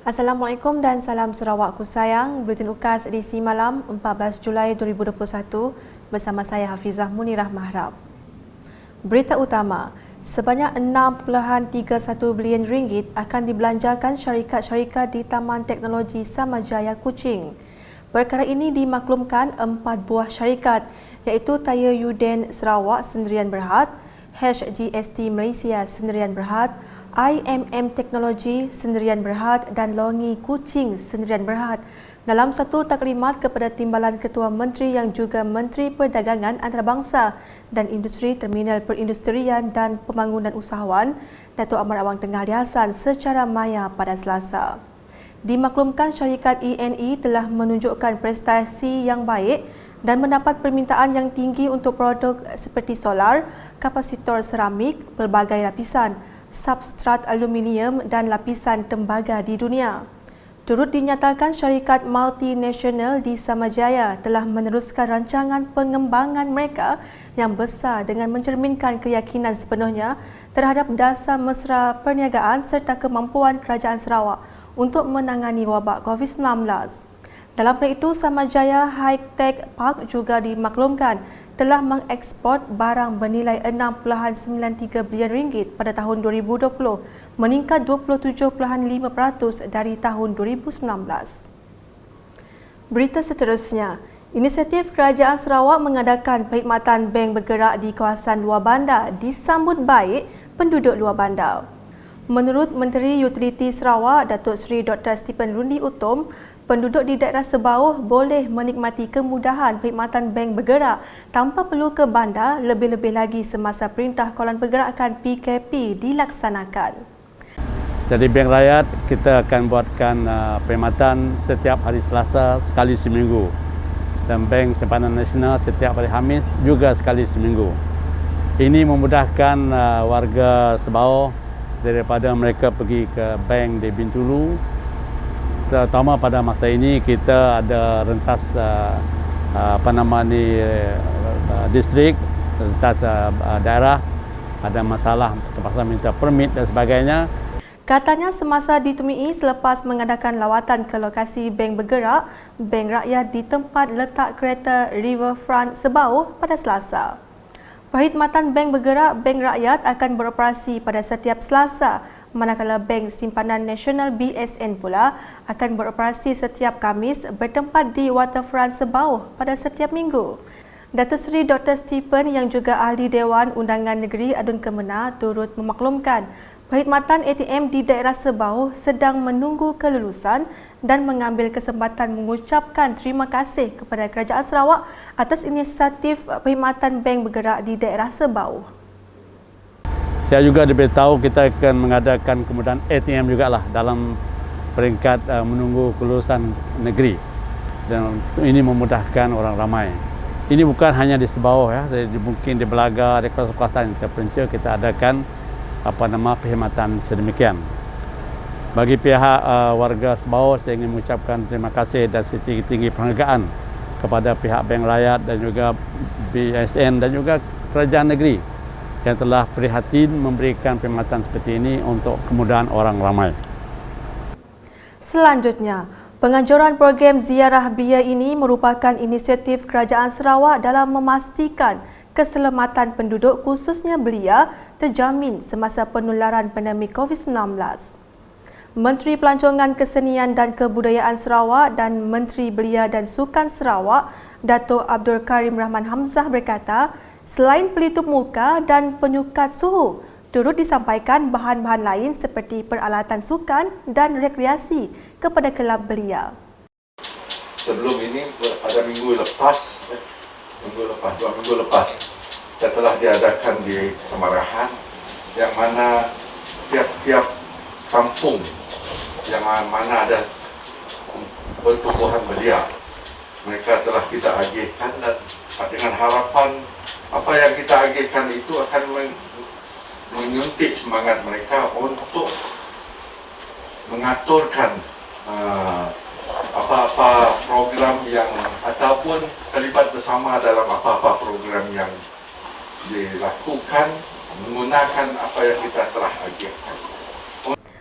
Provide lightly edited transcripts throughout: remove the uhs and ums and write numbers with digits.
Assalamualaikum dan salam Sarawakku sayang. Buletin UKAS edisi malam 14 Julai 2021 bersama saya Hafizah Munirah Mahrab. Berita utama, sebanyak 6.31 bilion ringgit akan dibelanjakan syarikat-syarikat di Taman Teknologi Samajaya Kuching. Perkara ini dimaklumkan 4 buah syarikat iaitu Taya Yuden Sarawak Sendirian Berhad, HGST Malaysia Sendirian Berhad, IMM Teknologi Sendirian Berhad dan Longi Kuching Sendirian Berhad dalam satu taklimat kepada Timbalan Ketua Menteri yang juga Menteri Perdagangan Antarabangsa dan Industri Terminal Perindustrian dan Pembangunan Usahawan Datuk Amar Awang Tengah Ali Hassan secara maya pada Selasa. Dimaklumkan syarikat ENE telah menunjukkan prestasi yang baik dan mendapat permintaan yang tinggi untuk produk seperti solar, kapasitor seramik, pelbagai lapisan, substrat aluminium dan lapisan tembaga di dunia. Turut dinyatakan syarikat multinasional di Samajaya telah meneruskan rancangan pengembangan mereka yang besar dengan mencerminkan keyakinan sepenuhnya terhadap dasar mesra perniagaan serta kemampuan Kerajaan Sarawak untuk menangani wabak COVID-19. Dalam hal itu, Samajaya High Tech Park juga dimaklumkan telah mengeksport barang bernilai 6.93 bilion ringgit pada tahun 2020, meningkat 27.5% dari tahun 2019. Berita seterusnya, inisiatif Kerajaan Sarawak mengadakan perkhidmatan bank bergerak di kawasan luar bandar disambut baik penduduk luar bandar. Menurut Menteri Utiliti Sarawak, Datuk Seri Dr. Stephen Rundi Utom, penduduk di daerah sebauh boleh menikmati kemudahan perkhidmatan bank bergerak tanpa perlu ke bandar, lebih-lebih lagi semasa Perintah Kawalan Pergerakan PKP dilaksanakan. Jadi Bank Rakyat kita akan buatkan perkhidmatan setiap hari Selasa sekali seminggu dan Bank Simpanan Nasional setiap hari Khamis juga sekali seminggu. Ini memudahkan warga sebauh daripada mereka pergi ke bank di Bintulu. Terutama pada masa ini kita ada rentas distrik, rentas daerah, ada masalah terpaksa minta permit dan sebagainya. Katanya semasa ditemui selepas mengadakan lawatan ke lokasi bank bergerak, Bank Rakyat di tempat letak kereta Riverfront Sebauh pada Selasa. Perkhidmatan bank bergerak Bank Rakyat akan beroperasi pada setiap Selasa, manakala Bank Simpanan Nasional BSN pula akan beroperasi setiap Khamis bertempat di Waterfront Sebauh pada setiap minggu. Datuk Seri Dr. Stephen yang juga Ahli Dewan Undangan Negeri Adun Kemenang turut memaklumkan perkhidmatan ATM di daerah Sebauh sedang menunggu kelulusan dan mengambil kesempatan mengucapkan terima kasih kepada Kerajaan Sarawak atas inisiatif perkhidmatan bank bergerak di daerah Sebauh. Saya juga diberitahu kita akan mengadakan kemudahan ATM jugalah dalam peringkat menunggu kelulusan negeri. Dan ini memudahkan orang ramai. Ini bukan hanya di Sebauh ya, mungkin di Belaga, di kawasan-kawasan terpencil kita adakan perkhidmatan sedemikian. Bagi pihak warga Sebauh, saya ingin mengucapkan terima kasih dan setinggi-tinggi penghargaan kepada pihak Bank Rakyat dan juga BSN dan juga kerajaan negeri yang telah prihatin memberikan perkhidmatan seperti ini untuk kemudahan orang ramai. Selanjutnya, penganjuran program ziarah belia ini merupakan inisiatif Kerajaan Sarawak dalam memastikan keselamatan penduduk khususnya belia terjamin semasa penularan pandemik COVID-19. Menteri Pelancongan Kesenian dan Kebudayaan Sarawak dan Menteri Belia dan Sukan Sarawak, Datuk Abdul Karim Rahman Hamzah berkata, selain pelitup muka dan penyukat suhu, turut disampaikan bahan-bahan lain seperti peralatan sukan dan rekreasi kepada kelab belia. Sebelum ini pada dua minggu lepas setelah diadakan di Samarahan, yang mana tiap-tiap kampung yang mana ada pertumbuhan belia, mereka telah kita agihkan dan dengan harapan apa yang kita agihkan itu akan menyuntik semangat mereka untuk mengaturkan apa-apa program yang ataupun terlibat bersama dalam apa-apa program yang dilakukan menggunakan apa yang kita telah agihkan.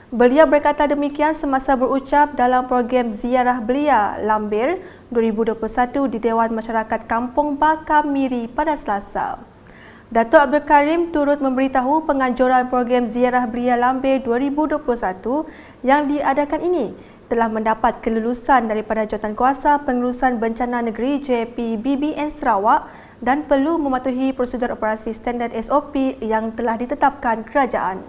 Beliau berkata demikian semasa berucap dalam program Ziarah Belia Lambir 2021 di Dewan Masyarakat Kampung Bakam Miri pada Selasa. Datuk Abdul Karim turut memberitahu penganjuran program Ziarah Belia Lambir 2021 yang diadakan ini telah mendapat kelulusan daripada Jawatankuasa Pengurusan Bencana Negeri JPBBN Sarawak dan perlu mematuhi prosedur operasi standard SOP yang telah ditetapkan kerajaan.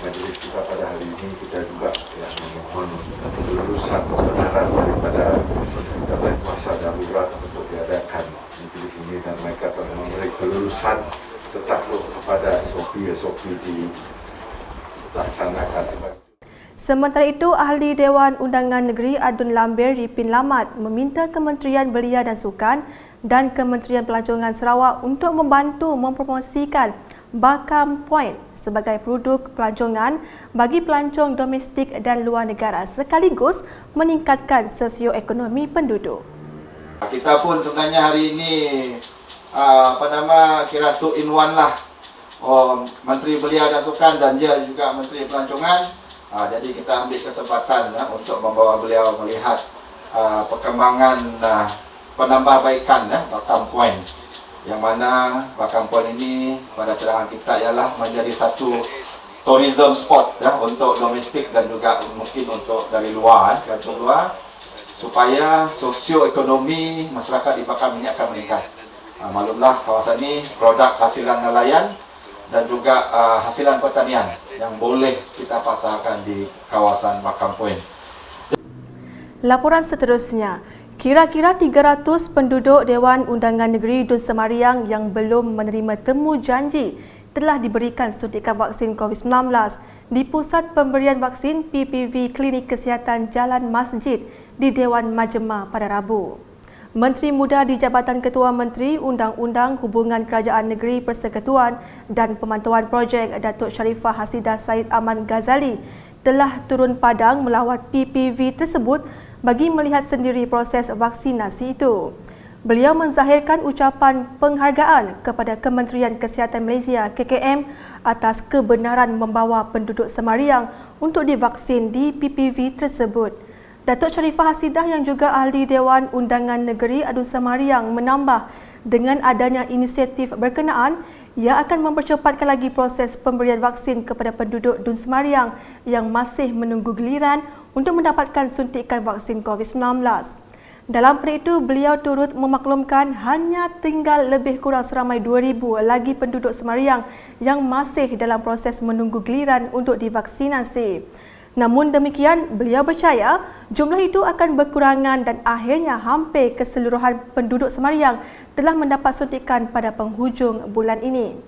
Majlis kita pada hari ini kita juga memohon kelulusan kebenaran daripada Jawatankuasa Darurat untuk diadakan majlis ini, dan mereka telah memberi kelulusan tertakluk kepada SOP dilaksanakan sebagai. Sementara itu, Ahli Dewan Undangan Negeri Adun Lambir Ripin Lamat meminta Kementerian Belia dan Sukan dan Kementerian Pelancongan Sarawak untuk membantu mempromosikan Bakam Point sebagai produk pelancongan bagi pelancong domestik dan luar negara sekaligus meningkatkan sosioekonomi penduduk. Kita pun sebenarnya hari ini kira 2 in 1 lah. Menteri Belia dan Sukan dan dia juga Menteri Pelancongan. Jadi kita ambil kesempatan untuk membawa beliau melihat perkembangan penambahbaikan Bakam Point, yang mana Bakam Point ini pada cadangan kita ialah menjadi satu tourism spot untuk domestik dan juga mungkin untuk dari luar, pelancong luar, supaya sosioekonomi masyarakat di Bakam ini akan meningkat. Maklumlah kawasan ini produk hasilan nelayan dan juga hasilan pertanian yang boleh kita pasarkan di kawasan Bakam Point. Laporan seterusnya, kira-kira 300 penduduk Dewan Undangan Negeri Dun Semariang yang belum menerima temu janji telah diberikan suntikan vaksin COVID-19 di Pusat Pemberian Vaksin PPV Klinik Kesihatan Jalan Masjid di Dewan Majma pada Rabu. Menteri Muda di Jabatan Ketua Menteri Undang-Undang Hubungan Kerajaan Negeri Persekutuan dan Pemantauan Projek Datuk Sharifah Hasidah Said Aman Ghazali telah turun padang melawat PPV tersebut bagi melihat sendiri proses vaksinasi itu. Beliau menzahirkan ucapan penghargaan kepada Kementerian Kesihatan Malaysia KKM atas kebenaran membawa penduduk Semariang untuk divaksin di PPV tersebut. Datuk Sharifah Hasidah yang juga Ahli Dewan Undangan Negeri Adun Semariang menambah dengan adanya inisiatif berkenaan, ia akan mempercepatkan lagi proses pemberian vaksin kepada penduduk Dun Semariang yang masih menunggu giliran untuk mendapatkan suntikan vaksin COVID-19. Dalam pada itu, beliau turut memaklumkan hanya tinggal lebih kurang seramai 2,000 lagi penduduk Semariang yang masih dalam proses menunggu giliran untuk divaksinasi. Namun demikian, beliau percaya jumlah itu akan berkurangan dan akhirnya hampir keseluruhan penduduk Semariang telah mendapat suntikan pada penghujung bulan ini.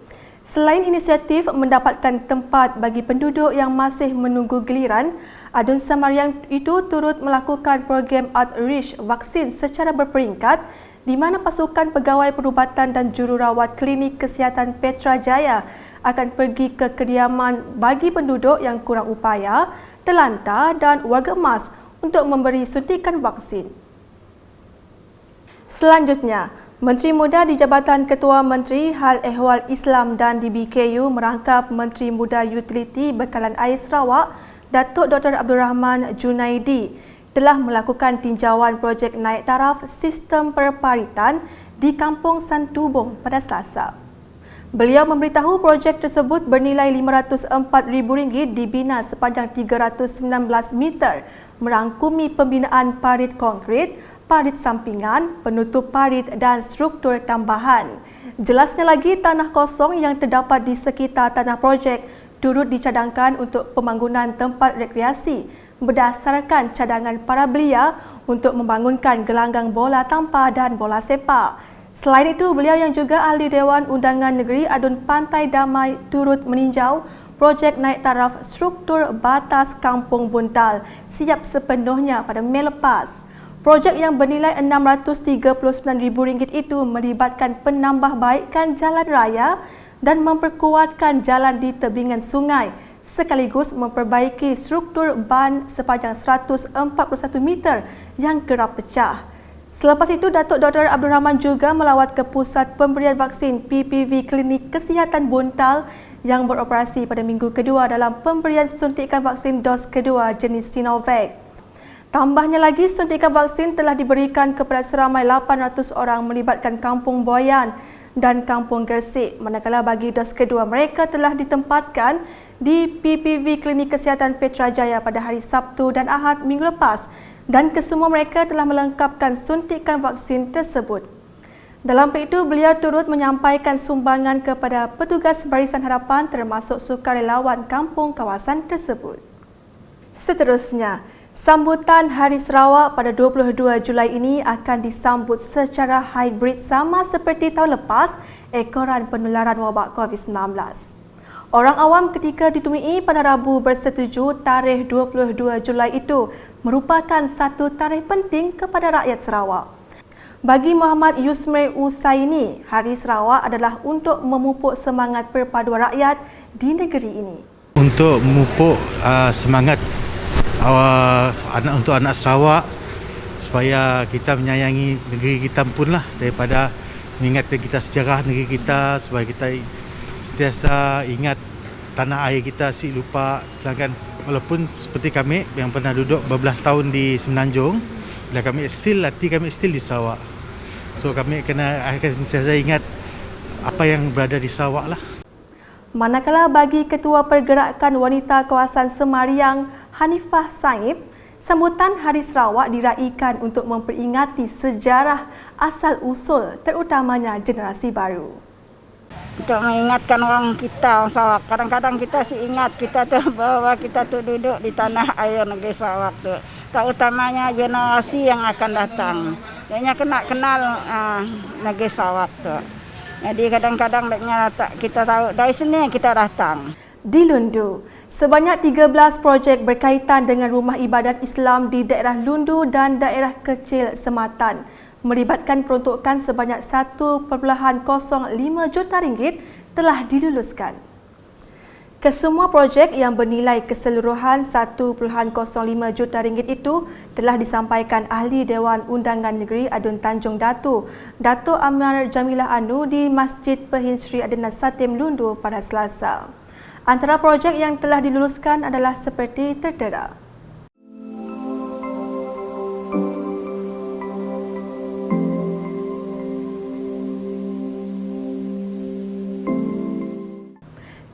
Selain inisiatif mendapatkan tempat bagi penduduk yang masih menunggu giliran, Adun Semariang itu turut melakukan program outreach vaksin secara berperingkat di mana pasukan pegawai perubatan dan jururawat klinik kesihatan Petra Jaya akan pergi ke kediaman bagi penduduk yang kurang upaya, terlantar dan warga emas untuk memberi suntikan vaksin. Selanjutnya, Menteri Muda di Jabatan Ketua Menteri Hal Ehwal Islam dan DBKU merangkap Menteri Muda Utiliti Bekalan Air Sarawak, Datuk Dr. Abdul Rahman Junaidi, telah melakukan tinjauan projek naik taraf sistem perparitan di Kampung Santubong pada Selasa. Beliau memberitahu projek tersebut bernilai RM504,000 dibina sepanjang 319 meter, merangkumi pembinaan parit konkrit, parit sampingan, penutup parit dan struktur tambahan. Jelasnya lagi, tanah kosong yang terdapat di sekitar tanah projek turut dicadangkan untuk pembangunan tempat rekreasi berdasarkan cadangan para belia untuk membangunkan gelanggang bola tampar dan bola sepak. Selain itu, beliau yang juga Ahli Dewan Undangan Negeri Adun Pantai Damai turut meninjau projek naik taraf struktur batas Kampung Buntal siap sepenuhnya pada Mei lepas. Projek yang bernilai RM639,000 itu melibatkan penambahbaikan jalan raya dan memperkuatkan jalan di tebingan sungai sekaligus memperbaiki struktur ban sepanjang 141 meter yang kerap pecah. Selepas itu, Datuk Dr. Abdul Rahman juga melawat ke Pusat Pemberian Vaksin PPV Klinik Kesihatan Buntal yang beroperasi pada minggu kedua dalam pemberian suntikan vaksin dos kedua jenis Sinovac. Tambahnya lagi, suntikan vaksin telah diberikan kepada seramai 800 orang melibatkan Kampung Boyan dan Kampung Gersik, manakala bagi dos kedua mereka telah ditempatkan di PPV Klinik Kesihatan Petrajaya pada hari Sabtu dan Ahad minggu lepas, dan kesemua mereka telah melengkapkan suntikan vaksin tersebut. Dalam periksa itu, beliau turut menyampaikan sumbangan kepada petugas Barisan Harapan termasuk sukarelawan kampung kawasan tersebut. Seterusnya, sambutan Hari Sarawak pada 22 Julai ini akan disambut secara hybrid sama seperti tahun lepas ekoran penularan wabak COVID-19. Orang awam ketika ditemui pada Rabu bersetuju tarikh 22 Julai itu merupakan satu tarikh penting kepada rakyat Sarawak. Bagi Muhammad Yusmir Usaini, Hari Sarawak adalah untuk memupuk semangat perpaduan rakyat di negeri ini. Untuk memupuk semangat untuk anak Sarawak supaya kita menyayangi negeri kita pun lah, daripada mengingatkan kita sejarah negeri kita, supaya kita sentiasa ingat tanah air kita si lupa. Sedangkan walaupun seperti kami yang pernah duduk berbelas tahun di Semenanjung, hati kami still di Sarawak. So kami akan sentiasa ingat apa yang berada di Sarawak lah. Manakala bagi Ketua Pergerakan Wanita Kawasan Semariang Hanifah Saib, sambutan Hari Sarawak diraikan untuk memperingati sejarah asal-usul terutamanya generasi baru. Untuk mengingatkan orang kita, orang Sarawak. Kadang-kadang kita ingat kita tu bahawa kita tu duduk di tanah air negeri Sarawak tu. Terutamanya generasi yang akan datang. Dia kena kenal negeri Sarawak tu. Jadi kadang-kadang kita tahu dari sini kita datang. Di Lundu, sebanyak 13 projek berkaitan dengan rumah ibadat Islam di daerah Lundu dan daerah kecil Sematan melibatkan peruntukan sebanyak 1.05 juta ringgit telah diluluskan. Kesemua projek yang bernilai keseluruhan 1.05 juta ringgit itu telah disampaikan Ahli Dewan Undangan Negeri Adun Tanjung Datuk Amar Jamilah Anu di Masjid Perhin Sri Adnan Satim Lundu pada Selasa. Antara projek yang telah diluluskan adalah seperti tertera.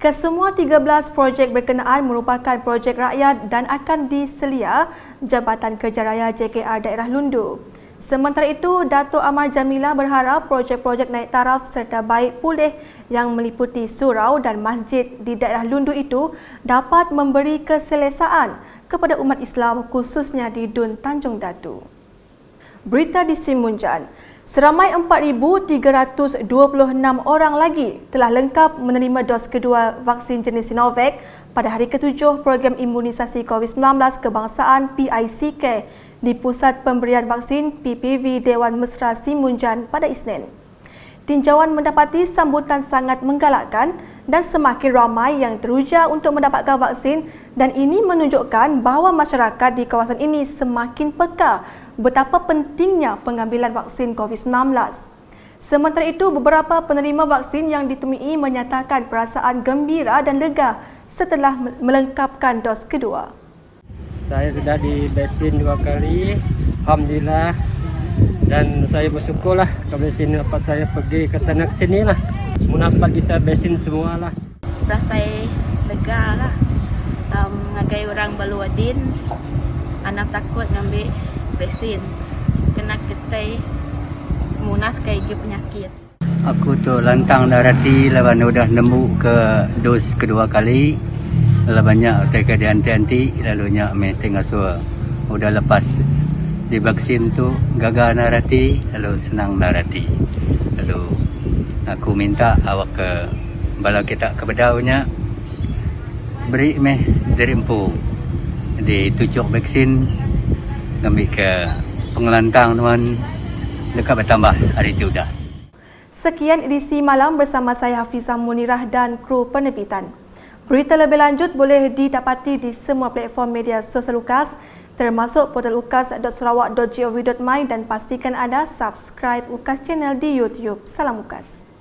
Kesemua 13 projek berkenaan merupakan projek rakyat dan akan diselia Jabatan Kerja Raya JKR Daerah Lundu. Sementara itu, Datuk Amar Jamilah berharap projek-projek naik taraf serta baik pulih yang meliputi surau dan masjid di daerah Lundu itu dapat memberi keselesaan kepada umat Islam khususnya di Dun Tanjung Datu. Berita di Simunjan. Seramai 4,326 orang lagi telah lengkap menerima dos kedua vaksin jenis Sinovac pada hari ke-7 program imunisasi COVID-19 kebangsaan PICK di Pusat Pemberian Vaksin PPV Dewan Mesra Simunjan pada Isnin. Tinjauan mendapati sambutan sangat menggalakkan dan semakin ramai yang teruja untuk mendapatkan vaksin, dan ini menunjukkan bahawa masyarakat di kawasan ini semakin peka betapa pentingnya pengambilan vaksin COVID-19. Sementara itu, beberapa penerima vaksin yang ditemui menyatakan perasaan gembira dan lega setelah melengkapkan dos kedua. Saya sudah divaksin 2 kali, alhamdulillah, dan saya bersyukurlah kalau sini dapat saya pergi ke sana ke sini lah. Mendapat kita vaksin semua lah. Rasa lega lah. Ngagai orang Baluadin, anak takut ngambil vaksin, kena ketai munas kayak penyakit. Aku tu lantang darati lawan udah nemu ke dos kedua kali. Lalu banyak mereka di anti-anti, lalunya tengah suara. Udah lepas divaksin tu gagal narati, lalu senang narati. Lalu aku minta awak ke bala kita ke bedaunya beri dari empu ditujuk vaksin ngambil ke pengelantang tuan dekat bertambah hari itu dah. Sekian edisi malam bersama saya Hafizah Munirah dan kru penerbitan. Berita lebih lanjut boleh didapati di semua platform media sosial UKAS termasuk portal ukas.sarawak.gov.my dan pastikan anda subscribe UKAS channel di YouTube. Salam UKAS.